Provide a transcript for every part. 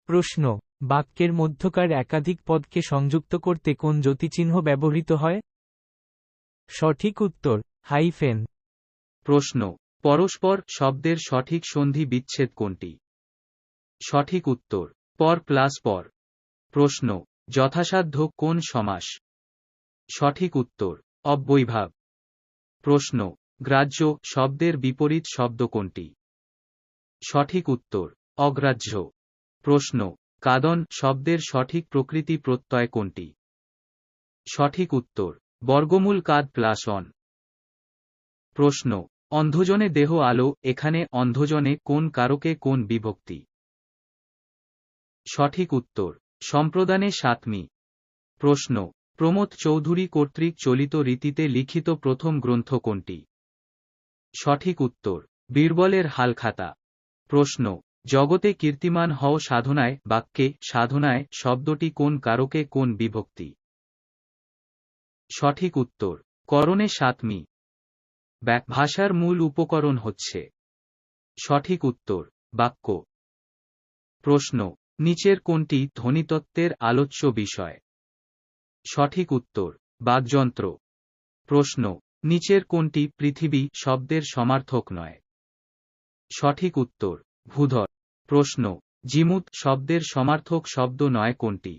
প্রশ্ন, বাক্যের মধ্যকার একাধিক পদকে সংযুক্ত করতে কোন যতিচিহ্ন ব্যবহৃত হয়? সঠিক উত্তর, হাইফেন। প্রশ্ন, পরস্পর শব্দের সঠিক সন্ধি বিচ্ছেদ কোনটি? সঠিক উত্তর, পর প্লাস পর। প্রশ্ন, যথাসাধ্য কোন সমাস? সঠিক উত্তর, অব্যয়ভাব। প্রশ্ন, গ্রাহ্য শব্দের বিপরীত শব্দ কোনটি? সঠিক উত্তর, অগ্রাহ্য। প্রশ্ন, কাদন শব্দের সঠিক প্রকৃতি প্রত্যয় কোনটি? সঠিক উত্তর, বর্গমূল কাদ প্লাস অন। প্রশ্ন, অন্ধজনে দেহ আলো, এখানে অন্ধজনে কোন কারকে কোন বিভক্তি? সঠিক উত্তর, সম্প্রদানে সাতমি। প্রশ্ন, প্রমোদ চৌধুরী কর্তৃক চলিত রীতিতে লিখিত প্রথম গ্রন্থ কোনটি? সঠিক উত্তর, বীরবলের হালখাতা। প্রশ্ন, জগতে কীর্তিমান হও সাধনায়, বাক্যে সাধনায় শব্দটি কোন কারকে কোন বিভক্তি? সঠিক উত্তর, করণে সাতমি। ভাষার মূল উপকরণ হচ্ছে? সঠিক উত্তর, বাক্য। প্রশ্ন, নিচের কোনটি ধ্বনিতত্ত্বের আলোচ্য বিষয়? সঠিক উত্তর, বাকযন্ত্র। প্রশ্ন, নিচের কোনটি পৃথিবী শব্দের সমার্থক নয়? সঠিক উত্তর, ভূধর। প্রশ্ন, জিমুত শব্দের সমার্থক শব্দ নয় কোনটি?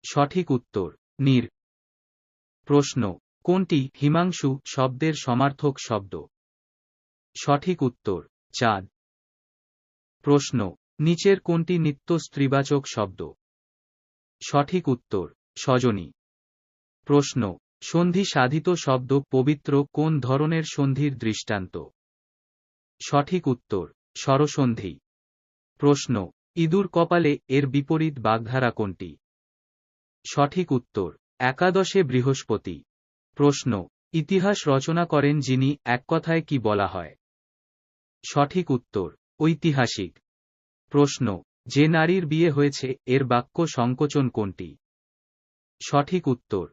সঠিক উত্তর, নীর। প্রশ্ন, কোনটি হিমাংশু শব্দের সমার্থক শব্দ? সঠিক উত্তর, চাঁদ। প্রশ্ন, নিচের কোনটি নিত্য স্ত্রীবাচক শব্দ? সঠিক উত্তর, সজনী। প্রশ্ন, সন্ধি সাধিত শব্দ পবিত্র কোন ধরনের সন্ধির দৃষ্টান্ত? সঠিক উত্তর, স্বরসন্ধি। প্রশ্ন, ইঁদুর কপালে এর বিপরীত বাগধারা কোনটি? সঠিক উত্তর, একাদশে বৃহস্পতি। প্রশ্ন, ইতিহাস রচনা করেন যিনি, এক কথায় কি বলা হয়? সঠিক উত্তর, ঐতিহাসিক। প্রশ্ন, যে নারীর বিয়ে হয়েছে এর বাক্য সংকোচন কোনটি? সঠিক উত্তর,